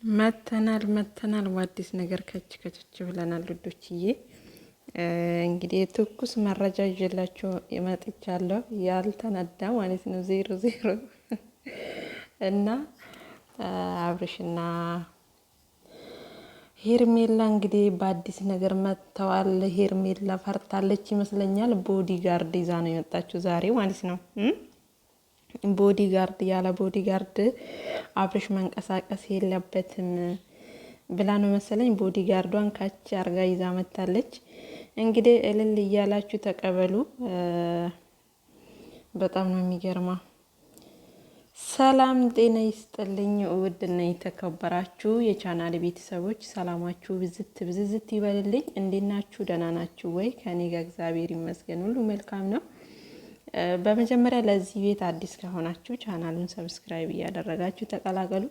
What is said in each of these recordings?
መተናል በአዲስ ነገር ከች ብለናል ውዶችዬ። እንግዲህ ትኩስ መረጃ ይዤላችሁ መጥቻለሁ። ያልተነዳ ማለት ነው 00 እና አብርሽና ሄርሜላ እንግዲህ በአዲስ ነገር መጥተዋል። ሄርሜላ ፈርታለች ይመስለኛል። ቦዲ ጋርድ ይዛ ነው የመጣችው ዛሬ ማለት ነው። ቦዲ ጋርድ ያለ ቦዲ ጋርድ አብርሽ መንቀሳቀስ የለበትም ብላ ነው መሰለኝ ቦዲ ጋርዷን ካች አርጋ ይዛ መታለች። እንግዲህ እልል እያላችሁ ተቀበሉ። በጣም ነው የሚገርመው። ሰላም ጤና ይስጥልኝ ውድና የተከበራችሁ የቻናል ቤተሰቦች ሰላማችሁ ብዝዝት ይበልልኝ። እንዴት ናችሁ? ደህና ናችሁ ወይ? ከኔ ጋር እግዚአብሔር ይመስገን ሁሉ መልካም ነው። በመጀመሪያ ለዚህ ቤት አዲስ ከሆናችሁ ቻናሉን ሰብስክራይብ እያደረጋችሁ ተቀላቀሉ።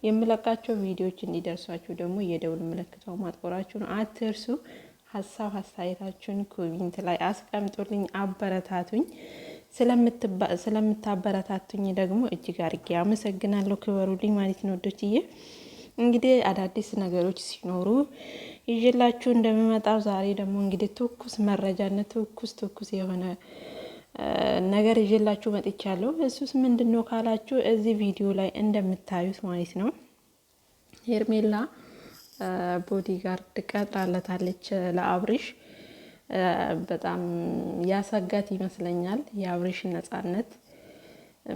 የምለቃቸው ቪዲዮዎች እንዲደርሷችሁ ደግሞ የደውል ምልክቷን ማጥቆራችሁን አትርሱ። ሀሳብ አስተያየታችሁን ኮሜንት ላይ አስቀምጡልኝ፣ አበረታቱኝ። ስለምታበረታቱኝ ደግሞ እጅግ አድርጌ አመሰግናለሁ። ክበሩልኝ ማለት ነው ወዶችዬ። እንግዲህ አዳዲስ ነገሮች ሲኖሩ ይዤላችሁ እንደምመጣው ዛሬ ደግሞ እንግዲህ ትኩስ መረጃና ትኩስ የሆነ ነገር ይዤላችሁ መጥቻለሁ። እሱስ ምንድነው ካላችሁ እዚህ ቪዲዮ ላይ እንደምታዩት ማለት ነው ሄርሜላ ቦዲጋርድ ቀጥራለታለች ለአብርሽ። በጣም ያሰጋት ይመስለኛል የአብርሽ ነጻነት።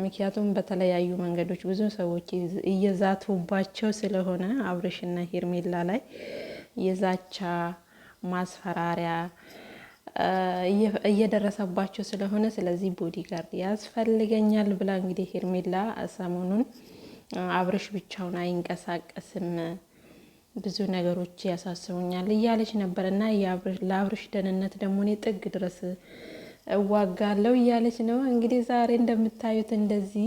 ምክንያቱም በተለያዩ መንገዶች ብዙ ሰዎች እየዛቱባቸው ስለሆነ አብርሽና ሄርሜላ ላይ የዛቻ ማስፈራሪያ እየደረሰባቸው ስለሆነ ስለዚህ ቦዲጋርድ ያስፈልገኛል ብላ እንግዲህ ሄርሜላ ሰሞኑን አብርሽ ብቻውን አይንቀሳቀስም፣ ብዙ ነገሮች ያሳስቡኛል እያለች ነበር እና ለአብርሽ ደህንነት ደግሞ እኔ ጥግ ድረስ እዋጋለሁ እያለች ነው። እንግዲህ ዛሬ እንደምታዩት እንደዚህ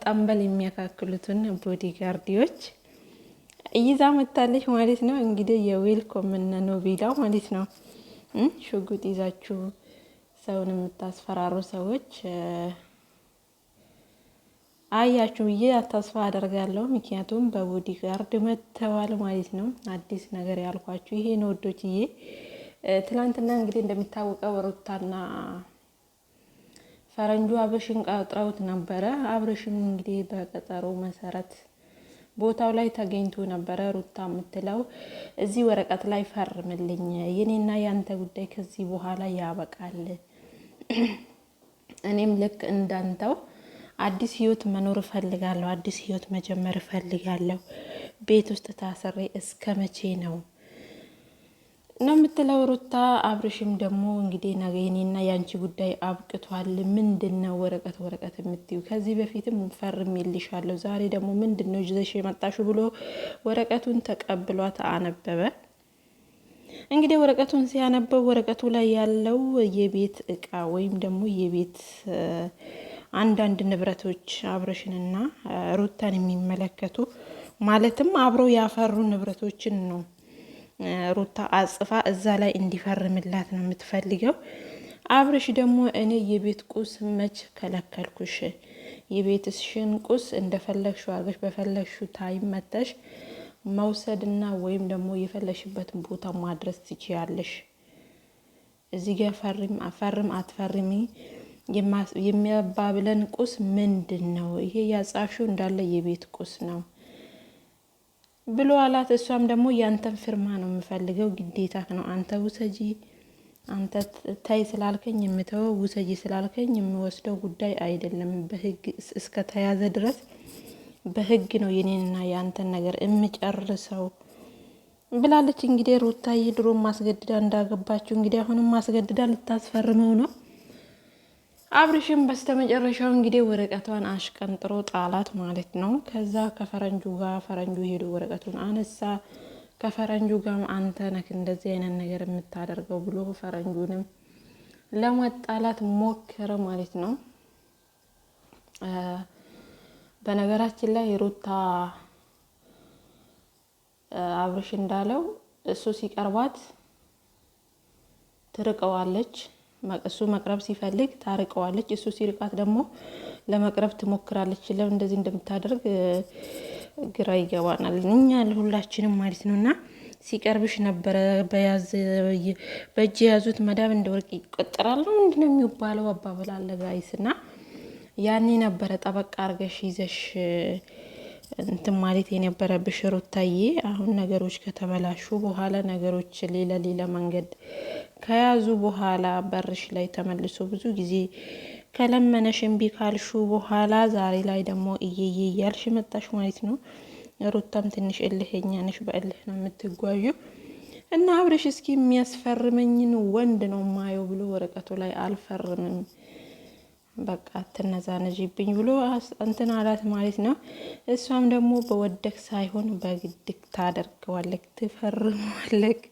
ጠንበል የሚያካክሉትን ቦዲጋርዲዎች ይዛ መታለች ማለት ነው። እንግዲህ የዌልኮም ነው ቪዳ ማለት ነው። ሽጉጥ ይዛችሁ ሰውን የምታስፈራሩ ሰዎች አያችሁ ብዬ ተስፋ አደርጋለሁ። ምክንያቱም በቦዲ ጋርድ መተዋል ማለት ነው። አዲስ ነገር ያልኳችሁ ይሄ ነው ወዶችዬ። ትላንትና እንግዲህ እንደሚታወቀው ሩታና ፈረንጁ አብርሽን ቀጥረውት ነበረ። አብርሽም እንግዲህ በቀጠሮ መሰረት ቦታው ላይ ተገኝቶ ነበረ። ሩታ የምትለው እዚህ ወረቀት ላይ ፈርምልኝ፣ የኔና ያንተ ጉዳይ ከዚህ በኋላ ያበቃል። እኔም ልክ እንዳንተው አዲስ ህይወት መኖር እፈልጋለሁ፣ አዲስ ህይወት መጀመር እፈልጋለሁ። ቤት ውስጥ ታስሬ እስከ መቼ ነው የምትለው ሩታ። አብርሽም ደግሞ እንግዲህ ነገ የኔና ያንቺ ጉዳይ አብቅቷል። ምንድነው ወረቀት የምትዩ? ከዚህ በፊትም ፈርሜልሻለሁ፣ ዛሬ ደግሞ ምንድነው ይዘሽ የመጣሽው ብሎ ወረቀቱን ተቀብሏት አነበበ። እንግዲህ ወረቀቱን ሲያነበው ወረቀቱ ላይ ያለው የቤት እቃ ወይም ደግሞ የቤት አንዳንድ ንብረቶች አብርሽንና ሩታን የሚመለከቱ ማለትም አብረው ያፈሩ ንብረቶችን ነው ሩታ አጽፋ እዛ ላይ እንዲፈርምላት ነው የምትፈልገው። አብርሽ ደግሞ እኔ የቤት ቁስ መች ከለከልኩሽ? የቤትሽን ቁስ እንደፈለግሽው አድርገሽ በፈለግሽው ታይም መተሽ መውሰድና ወይም ደግሞ የፈለግሽበትን ቦታ ማድረስ ትችያለሽ። እዚህ ጋር ፈርም አትፈርሚ የሚያባብለን ቁስ ምንድን ነው? ይሄ ያጻፍሽው እንዳለ የቤት ቁስ ነው ብሎ አላት። እሷም ደግሞ ያንተን ፍርማ ነው የምፈልገው፣ ግዴታ ነው። አንተ ውሰጂ፣ አንተ ታይ ስላልከኝ የምተወው፣ ውሰጂ ስላልከኝ የምወስደው ጉዳይ አይደለም። በህግ እስከ ተያዘ ድረስ በህግ ነው የኔንና ያንተን ነገር የምጨርሰው ብላለች። እንግዲህ ሩታዬ ድሮ ማስገድዳ እንዳገባችሁ እንግዲህ አሁንም ማስገድዳ ልታስፈርመው ነው። አብርሽም በስተመጨረሻው እንግዲህ ወረቀቷን አሽቀንጥሮ ጣላት ማለት ነው። ከዛ ከፈረንጁ ጋር ፈረንጁ ሄዶ ወረቀቱን አነሳ። ከፈረንጁ ጋር አንተ ነህ እንደዚህ አይነት ነገር የምታደርገው ብሎ ፈረንጁንም ለማጣላት ሞከረ ማለት ነው። በነገራችን ላይ ሩታ አብርሽ እንዳለው እሱ ሲቀርባት ትርቀዋለች። እሱ መቅረብ ሲፈልግ ታርቀዋለች፣ እሱ ሲርቃት ደግሞ ለመቅረብ ትሞክራለች። ለምን እንደዚህ እንደምታደርግ ግራ ይገባናል እኛ ለሁላችንም ማለት ነውና ሲቀርብሽ ነበረ በእጅ የያዙት መዳብ እንደ ወርቅ ይቆጠራል ነው ምንድነው የሚባለው አባባል አለ ጋይስና ያኔ ነበረ ጠበቃ አርገሽ ይዘሽ እንትን ማለት የነበረብሽ ሩታዬ። አሁን ነገሮች ከተበላሹ በኋላ ነገሮች ሌላ መንገድ ከያዙ በኋላ በርሽ ላይ ተመልሶ ብዙ ጊዜ ከለመነሽ እምቢ ካልሹ በኋላ ዛሬ ላይ ደግሞ እየየ እያልሽ መጣሽ ማለት ነው። ሩታም ትንሽ እልህኛ ነሽ፣ በእልህ ነው የምትጓዡ እና አብረሽ እስኪ የሚያስፈርመኝን ወንድ ነው ማየው ብሎ ወረቀቱ ላይ አልፈርምም በቃ ተነዛነጂብኝ ብሎ እንትን አላት ማለት ነው። እሷም ደግሞ በወደክ ሳይሆን በግድክ ታደርገዋለክ ትፈርመዋለክ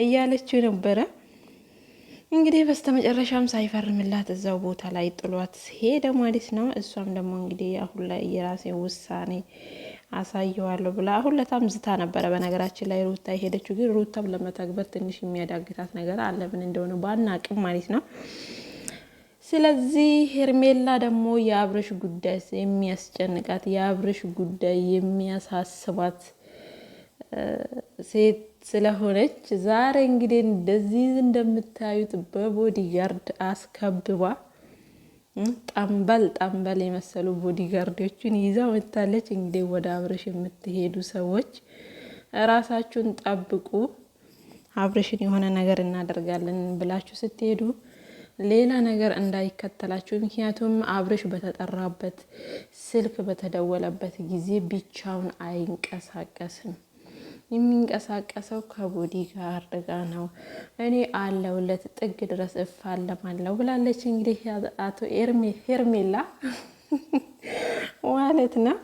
እያለችው ነበረ። እንግዲህ በስተመጨረሻም ሳይፈርምላት እዛው ቦታ ላይ ጥሏት ሄደ ማለት ነው። እሷም ደግሞ እንግዲህ አሁን ላይ የራሴ ውሳኔ አሳየዋለሁ ብላ አሁን ለታም ዝታ ነበረ። በነገራችን ላይ ሩታ የሄደችው ግን ሩታም ለመተግበር ትንሽ የሚያዳግታት ነገር አለ፣ ምን እንደሆነ ባናቅም ማለት ነው። ስለዚህ ሄርሜላ ደግሞ የአብርሽ ጉዳይ የሚያስጨንቃት የአብርሽ ጉዳይ የሚያሳስባት ሴት ስለሆነች ዛሬ እንግዲህ እንደዚህ እንደምታዩት በቦዲጋርድ አስከብባ ጠንበል የመሰሉ ቦዲጋርዶችን ይዛ ወጥታለች። እንግዲህ ወደ አብርሽ የምትሄዱ ሰዎች ራሳችሁን ጠብቁ፣ አብርሽን የሆነ ነገር እናደርጋለን ብላችሁ ስትሄዱ ሌላ ነገር እንዳይከተላችሁ። ምክንያቱም አብርሽ በተጠራበት ስልክ በተደወለበት ጊዜ ብቻውን አይንቀሳቀስም። የሚንቀሳቀሰው ከቦዲ ጋርድ ጋር ነው። እኔ አለውለት ጥግ ድረስ እፋለማለሁ ብላለች። እንግዲህ አቶ ሄርሜላ ማለት ነው።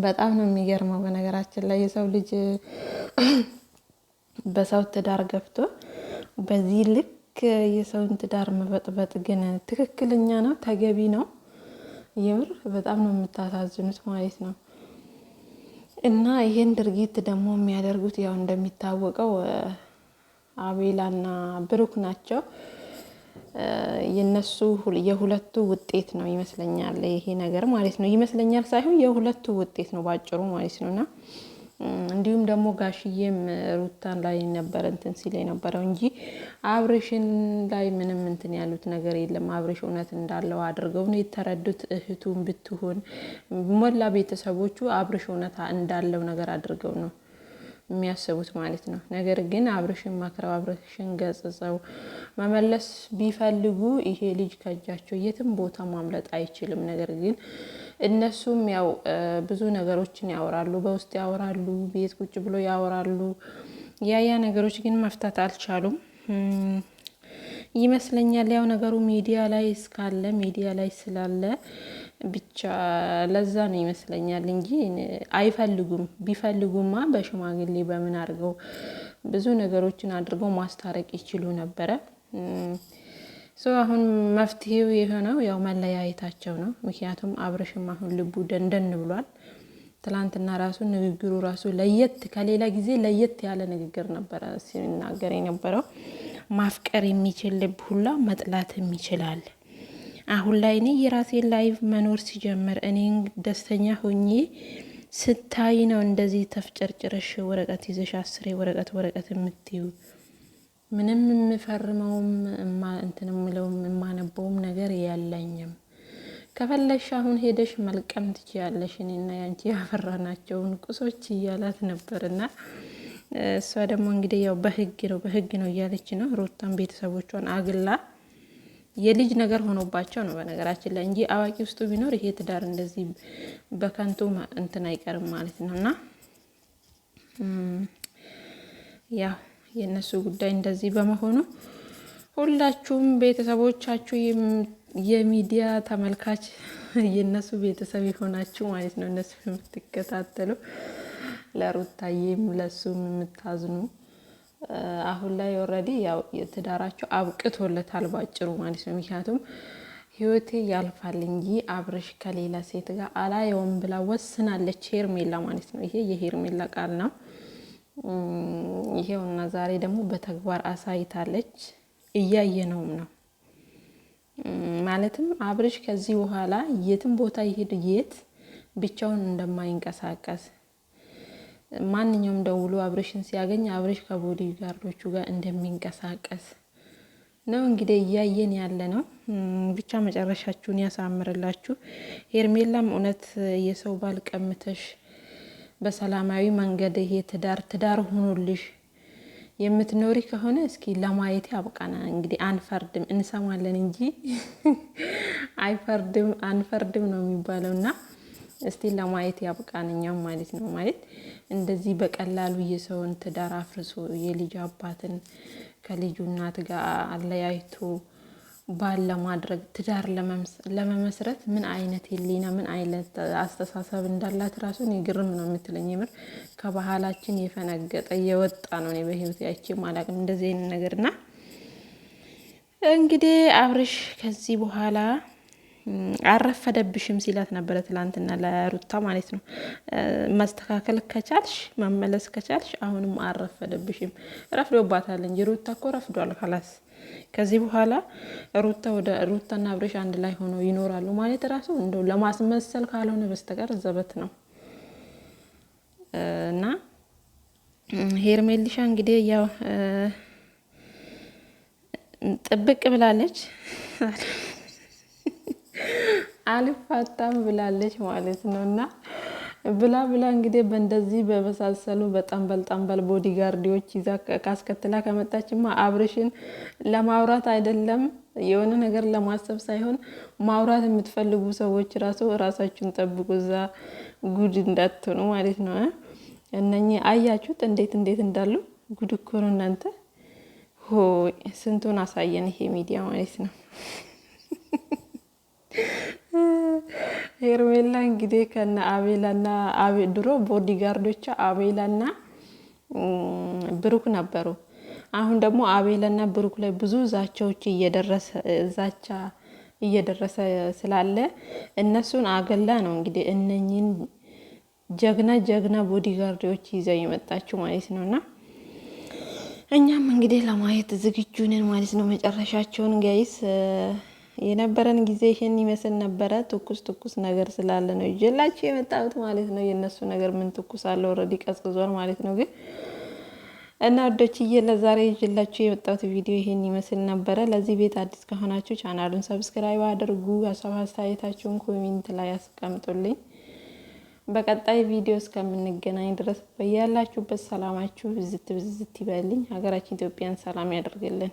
በጣም ነው የሚገርመው። በነገራችን ላይ የሰው ልጅ በሰው ትዳር ገብቶ በዚህ ልክ የሰውን ትዳር መበጥበጥ ግን ትክክለኛ ነው፣ ተገቢ ነው። የምር በጣም ነው የምታሳዝኑት ማለት ነው። እና ይሄን ድርጊት ደግሞ የሚያደርጉት ያው እንደሚታወቀው አቤላና ብሩክ ናቸው። የነሱ የሁለቱ ውጤት ነው ይመስለኛል ይሄ ነገር ማለት ነው። ይመስለኛል ሳይሆን የሁለቱ ውጤት ነው ባጭሩ ማለት ነውና እንዲሁም ደግሞ ጋሽዬም ሩታን ላይ ነበር እንትን ሲል የነበረው እንጂ አብርሽን ላይ ምንም እንትን ያሉት ነገር የለም። አብርሽ እውነት እንዳለው አድርገው ነው የተረዱት። እህቱን ብትሆን ሞላ ቤተሰቦቹ አብርሽ እውነት እንዳለው ነገር አድርገው ነው የሚያስቡት ማለት ነው። ነገር ግን አብርሽን ማክረው አብርሽን ገጽጸው መመለስ ቢፈልጉ ይሄ ልጅ ከእጃቸው የትም ቦታ ማምለጥ አይችልም። ነገር ግን እነሱም ያው ብዙ ነገሮችን ያወራሉ፣ በውስጥ ያወራሉ፣ ቤት ቁጭ ብሎ ያወራሉ። ያ ነገሮች ግን መፍታት አልቻሉም ይመስለኛል። ያው ነገሩ ሚዲያ ላይ እስካለ ሚዲያ ላይ ስላለ ብቻ ለዛ ነው ይመስለኛል እንጂ አይፈልጉም። ቢፈልጉማ በሽማግሌ በምን አድርገው ብዙ ነገሮችን አድርገው ማስታረቅ ይችሉ ነበረ። አሁን መፍትሄው የሆነው ያው መለያየታቸው ነው። ምክንያቱም አብርሽም አሁን ልቡ ደንደን ብሏል። ትላንትና ራሱ ንግግሩ ራሱ ለየት ከሌላ ጊዜ ለየት ያለ ንግግር ነበረ ሲናገር የነበረው። ማፍቀር የሚችል ልብ ሁላ መጥላትም ይችላል። አሁን ላይ እኔ የራሴን ላይፍ መኖር ሲጀምር እኔን ደስተኛ ሆኜ ስታይ ነው እንደዚህ ተፍጨርጭረሽ ወረቀት ይዘሽ አስሬ ወረቀት የምትዩ። ምንም የምፈርመውም እንትን የምለውም የማነበውም ነገር የለኝም። ከፈለሽ አሁን ሄደሽ መልቀም ትችያለሽ፣ እኔና ያንቺ ያፈራናቸውን ቁሶች እያላት ነበርና እሷ ደግሞ እንግዲህ ያው በህግ ነው እያለች ነው። ሩታን ቤተሰቦቿን አግላ የልጅ ነገር ሆኖባቸው ነው በነገራችን ላይ እንጂ አዋቂ ውስጡ ቢኖር ይሄ ትዳር እንደዚህ በከንቱ እንትን አይቀርም ማለት ነውና ያው የነሱ ጉዳይ እንደዚህ በመሆኑ ሁላችሁም ቤተሰቦቻችሁ የሚዲያ ተመልካች የነሱ ቤተሰብ የሆናችሁ ማለት ነው፣ እነሱ የምትከታተሉ ለሩታዬም ለሱም የምታዝኑ አሁን ላይ ኦልሬዲ ያው የትዳራቸው አብቅቶለታል ባጭሩ ማለት ነው። ምክንያቱም ህይወቴ ያልፋል እንጂ አብርሽ ከሌላ ሴት ጋር አላየውም ብላ ወስናለች ሄርሜላ ማለት ነው። ይሄ የሄርሜላ ቃል ነው። ይሄውና ዛሬ ደግሞ በተግባር አሳይታለች፣ እያየነውም ነው። ማለትም አብርሽ ከዚህ በኋላ የትም ቦታ ይሄድ የት ብቻውን እንደማይንቀሳቀስ ማንኛውም ደውሎ አብርሽን ሲያገኝ አብርሽ ከቦዲ ጋርዶቹ ጋር እንደሚንቀሳቀስ ነው እንግዲህ እያየን ያለ ነው። ብቻ መጨረሻችሁን ያሳምርላችሁ። ሄርሜላም እውነት የሰው ባል ቀምተሽ በሰላማዊ መንገድ ይሄ ትዳር ሆኖልሽ የምትኖሪ ከሆነ እስኪ ለማየት ያብቃና። እንግዲህ አንፈርድም እንሰማለን እንጂ አንፈርድም ነው የሚባለውና እስቲ ለማየት ያብቃን እኛም ማለት ነው። ማለት እንደዚህ በቀላሉ የሰውን ትዳር አፍርሶ የልጅ አባትን ከልጁ እናት ጋር አለያይቶ ባል ለማድረግ ትዳር ለመመስረት ምን አይነት ህሊና ምን አይነት አስተሳሰብ እንዳላት ራሱን ይግርም ነው የምትለኝ። የምር ከባህላችን የፈነገጠ የወጣ ነው። እኔ በህይወት ያቺ ማላቅም እንደዚህ አይነት ነገርና እንግዲህ አብርሽ ከዚህ በኋላ አረፈደብሽም ሲላት ነበረ ትላንትና ለሩታ ማለት ነው። ማስተካከል ከቻልሽ መመለስ ከቻልሽ አሁንም አረፈደብሽም። ረፍዶባታል እንጂ ሩታ እኮ ረፍዷል። خلاص ከዚህ በኋላ ሩታና አብርሽ አንድ ላይ ሆነው ይኖራሉ ማለት ራሱ እንደው ለማስመሰል ካልሆነ በስተቀር ዘበት ነው። እና ሄርሜልሻ እንግዲህ ያው ጥብቅ ብላለች አልፋታም ብላለች ማለት ነውና ብላ እንግዲህ በእንደዚህ በመሳሰሉ በጣም በልጣምበል ቦዲጋርዶች ይዛ ካስከትላ ከመጣችማ አብርሽን ለማውራት አይደለም የሆነ ነገር ለማሰብ ሳይሆን ማውራት የምትፈልጉ ሰዎች ራሳችሁን ጠብቁ። እዛ ጉድ እንዳትሆኑ ማለት ነው። እነኚህ አያችሁት እንዴት እንዳሉ ጉድ እኮ ነው እናንተ። ሆይ ስንቱን አሳየን ይሄ ሚዲያ ማለት ነው። ሄርሜላ እንግዲህ ከነ አቤላና ድሮ ቦዲጋርዶቿ አቤላና ብሩክ ነበሩ። አሁን ደግሞ አቤላና ብሩክ ላይ ብዙ ዛቻዎች እየደረሰ ስላለ እነሱን አገላ ነው እንግዲህ እነኚህን ጀግና ቦዲጋርዶች ይዘው የመጣችው ማለት ነውና እኛም እንግዲህ ለማየት ዝግጁ ነን ማለት ነው። መጨረሻቸውን ጋይስ የነበረን ጊዜ ይሄን ይመስል ነበረ። ትኩስ ነገር ስላለ ነው ይዤላችሁ የመጣሁት ማለት ነው። የነሱ ነገር ምን ትኩስ አለ? ኦሬዲ ቀዝቅዟል ማለት ነው። ግን እና ወዶችዬ ለዛሬ ይዤላችሁ የመጣሁት ቪዲዮ ይሄን ይመስል ነበረ። ለዚህ ቤት አዲስ ከሆናችሁ ቻናሉን ሰብስክራይብ አድርጉ። ሀሳብ አስተያየታችሁን ኮሜንት ላይ አስቀምጡልኝ። በቀጣይ ቪዲዮ እስከምንገናኝ ድረስ በያላችሁበት ሰላማችሁ ብዝት ይበልኝ። ሀገራችን ኢትዮጵያን ሰላም ያደርግልን።